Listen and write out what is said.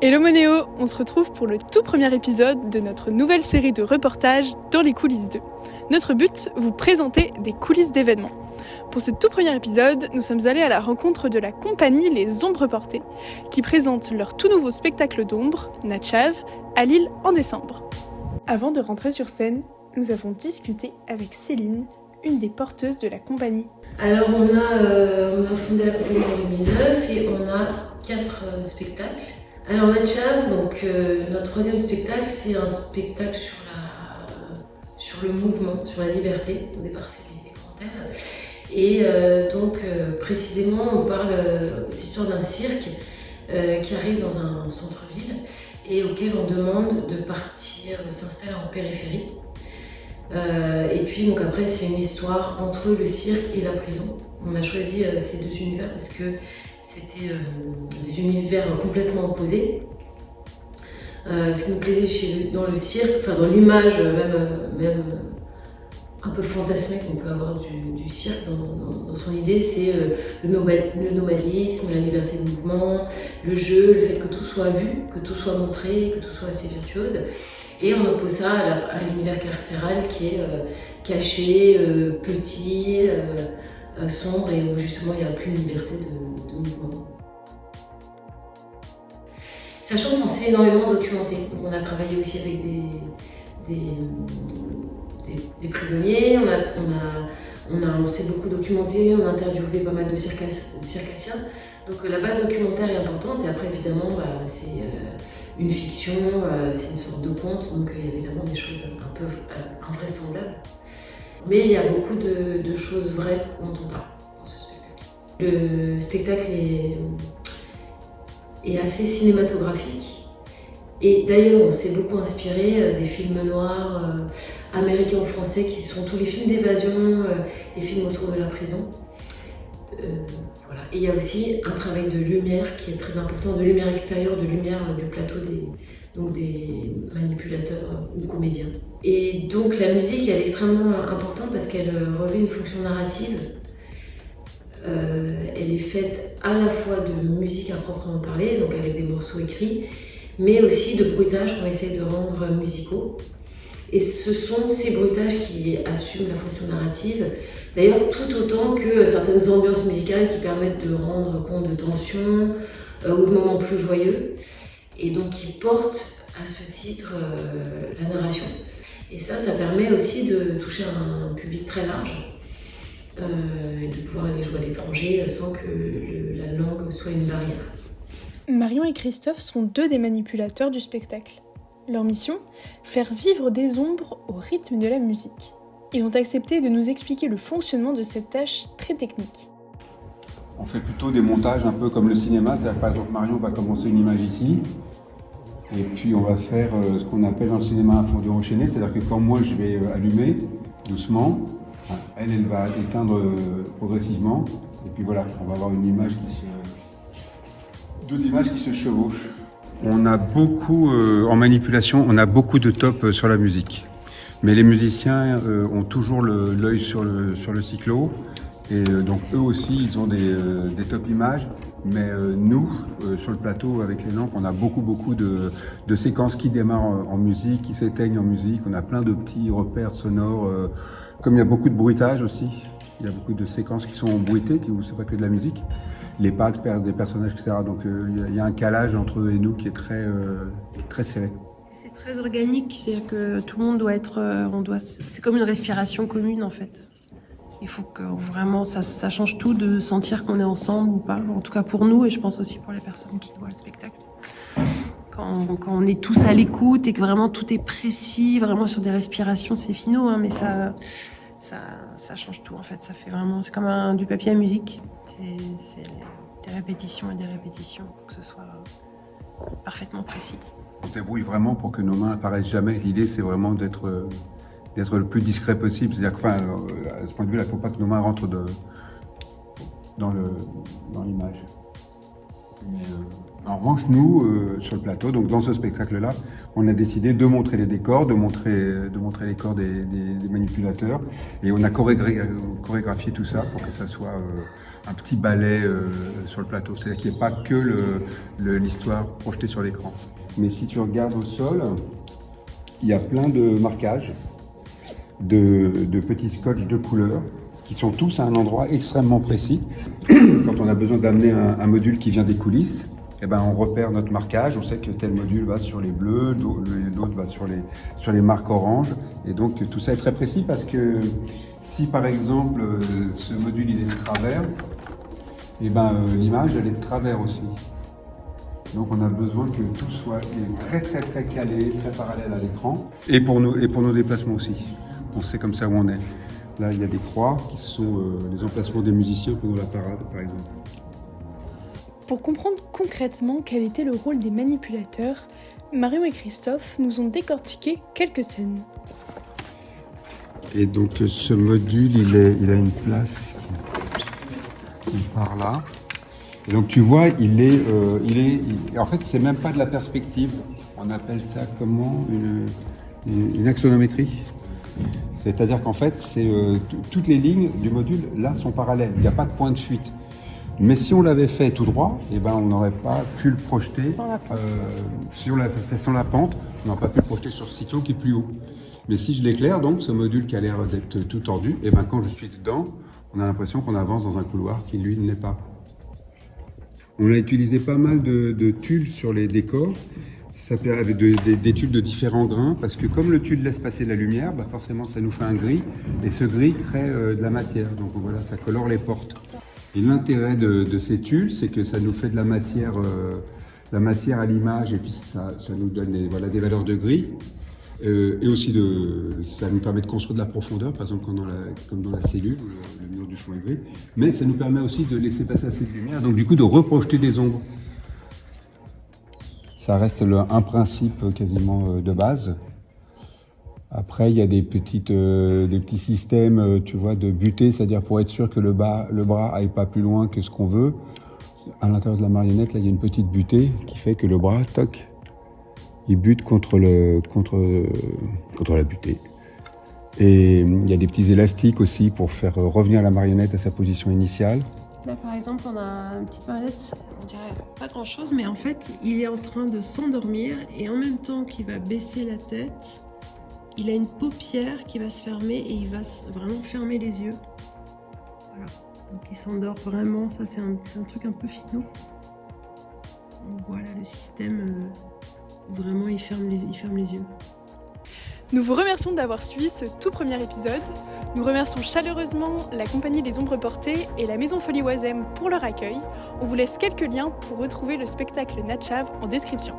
Hello Monéo, on se retrouve pour le tout premier épisode de notre nouvelle série de reportages dans les coulisses 2. Notre but, vous présenter des coulisses d'événements. Pour ce tout premier épisode, nous sommes allés à la rencontre de la compagnie Les Ombres Portées, qui présente leur tout nouveau spectacle d'ombre, Natchav, à Lille en décembre. Avant de rentrer sur scène, nous avons discuté avec Céline, une des porteuses de la compagnie. Alors on a fondé la compagnie en 2009 et on a 4 spectacles. Alors Natchav, donc notre troisième spectacle, c'est un spectacle sur le mouvement, sur la liberté. Au départ c'est les grands thèmes. Et précisément on parle, c'est l'histoire d'un cirque qui arrive dans un centre-ville et auquel on demande de partir, de s'installer en périphérie. Et puis donc après c'est une histoire entre le cirque et la prison. On a choisi ces deux univers parce que c'était des univers complètement opposés. Ce qui nous plaisait dans le cirque, enfin dans l'image même un peu fantasmée qu'on peut avoir du cirque dans son idée, c'est le nomadisme, la liberté de mouvement, le jeu, le fait que tout soit vu, que tout soit montré, que tout soit assez virtuose. Et on oppose ça à l'univers carcéral qui est caché, petit, sombre et où justement il n'y a plus une liberté de mouvement. Sachant qu'on s'est énormément documenté, donc on a travaillé aussi avec des prisonniers, on s'est beaucoup documenté, on a interviewé pas mal de circassiens. Donc la base documentaire est importante et après évidemment c'est une fiction, c'est une sorte de conte, donc il y a évidemment des choses un peu invraisemblables. Mais il y a beaucoup de choses vraies dont on parle dans ce spectacle. Le spectacle est assez cinématographique et d'ailleurs on s'est beaucoup inspiré des films noirs américains ou français qui sont tous les films d'évasion, les films autour de la prison. Voilà. Et il y a aussi un travail de lumière qui est très important, de lumière extérieure, de lumière du plateau des manipulateurs ou comédiens. Et donc la musique elle est extrêmement importante parce qu'elle revêt une fonction narrative. Elle est faite à la fois de musique à proprement parler, donc avec des morceaux écrits, mais aussi de bruitages qu'on essaie de rendre musicaux. Et ce sont ces bruitages qui assument la fonction narrative, d'ailleurs tout autant que certaines ambiances musicales qui permettent de rendre compte de tensions ou de moments plus joyeux, et donc qui portent à ce titre la narration. Et ça permet aussi de toucher un public très large et de pouvoir aller jouer à l'étranger sans que la langue soit une barrière. Marion et Christophe sont deux des manipulateurs du spectacle. Leur mission, faire vivre des ombres au rythme de la musique. Ils ont accepté de nous expliquer le fonctionnement de cette tâche très technique. On fait plutôt des montages un peu comme le cinéma, c'est-à-dire que par exemple Marion va commencer une image ici, et puis on va faire ce qu'on appelle dans le cinéma un fondu enchaîné, c'est-à-dire que quand moi je vais allumer doucement, elle va éteindre progressivement, et puis voilà, on va avoir deux images qui se chevauchent. On a beaucoup, en manipulation, on a beaucoup de tops sur la musique. Mais les musiciens ont toujours l'œil sur le cyclo. Et donc eux aussi, ils ont des top images. Mais nous, sur le plateau, avec les lampes, on a beaucoup de séquences qui démarrent en musique, qui s'éteignent en musique. On a plein de petits repères sonores. Comme il y a beaucoup de bruitage aussi, il y a beaucoup de séquences qui sont bruitées, c'est pas que de la musique. Les pattes des personnages, etc. Donc il y a un calage entre eux et nous qui est très serré. C'est très organique, c'est-à-dire que tout le monde doit être, c'est comme une respiration commune en fait. Il faut que vraiment ça change tout de sentir qu'on est ensemble ou pas. En tout cas pour nous et je pense aussi pour les personnes qui voient le spectacle. Quand on est tous à l'écoute et que vraiment tout est précis, vraiment sur des respirations, c'est finaux, hein, mais ça change tout en fait. Ça fait vraiment, c'est comme du papier à musique. C'est des répétitions et des répétitions pour que ce soit parfaitement précis. On se débrouille vraiment pour que nos mains apparaissent jamais. L'idée, c'est vraiment d'être le plus discret possible. C'est-à-dire que, à ce point de vue-là, il ne faut pas que nos mains rentrent dans l'image. En revanche, nous, sur le plateau, donc dans ce spectacle-là, on a décidé de montrer les décors, de montrer les corps des manipulateurs, et on a chorégraphié tout ça pour que ça soit un petit ballet sur le plateau. C'est-à-dire qu'il n'y ait pas que l'histoire projetée sur l'écran. Mais si tu regardes au sol, il y a plein de marquages, de petits scotch de couleur, qui sont tous à un endroit extrêmement précis. Quand on a besoin d'amener un module qui vient des coulisses, eh ben, on repère notre marquage, on sait que tel module va sur les bleus, l'autre va sur les marques oranges. Et donc tout ça est très précis parce que si par exemple ce module il est de travers, eh ben, l'image elle est de travers aussi. Donc on a besoin que tout soit très très très calé, très parallèle à l'écran. Et pour nos déplacements aussi. On sait comme ça où on est. Là il y a des croix qui sont les emplacements des musiciens pendant la parade par exemple. Pour comprendre concrètement quel était le rôle des manipulateurs, Marion et Christophe nous ont décortiqué quelques scènes. Et donc ce module, il a une place qui part là. Et donc tu vois, en fait, c'est même pas de la perspective. On appelle ça comment une axonométrie. C'est-à-dire qu'en fait, toutes les lignes du module là sont parallèles. Il n'y a pas de point de fuite. Mais si on l'avait fait tout droit, eh ben on n'aurait pas pu le projeter. Si on l'avait fait sans la pente, on n'aurait pas pu le projeter sur ce cyclo qui est plus haut. Mais si je l'éclaire, donc ce module qui a l'air d'être tout tordu, eh ben quand je suis dedans, on a l'impression qu'on avance dans un couloir qui lui ne l'est pas. On a utilisé pas mal de tulles sur les décors, avec des tulles de différents grains, parce que comme le tulle laisse passer la lumière, bah forcément ça nous fait un gris, et ce gris crée de la matière. Donc voilà, ça colore les portes. Et l'intérêt de ces tulles, c'est que ça nous fait de la matière à l'image, et puis ça nous donne des valeurs de gris. Et aussi, ça nous permet de construire de la profondeur, par exemple comme dans la cellule, où le mur du fond est gris. Mais ça nous permet aussi de laisser passer assez de lumière, donc du coup de reprojeter des ombres. Ça reste un principe quasiment de base. Après, il y a des petits systèmes, tu vois, de butée, c'est-à-dire pour être sûr que le bras aille pas plus loin que ce qu'on veut. À l'intérieur de la marionnette, là, il y a une petite butée qui fait que le bras, toc, il bute contre la butée. Et il y a des petits élastiques aussi pour faire revenir la marionnette à sa position initiale. Là, par exemple, on a une petite marionnette, on dirait pas grand-chose, mais en fait, il est en train de s'endormir et en même temps qu'il va baisser la tête, il a une paupière qui va se fermer et il va vraiment fermer les yeux. Voilà. Donc il s'endort vraiment, ça c'est un truc un peu finot. Donc voilà le système où vraiment il ferme les yeux. Nous vous remercions d'avoir suivi ce tout premier épisode. Nous remercions chaleureusement la compagnie Les Ombres Portées et la Maison Folie Oisem pour leur accueil. On vous laisse quelques liens pour retrouver le spectacle Natchav en description.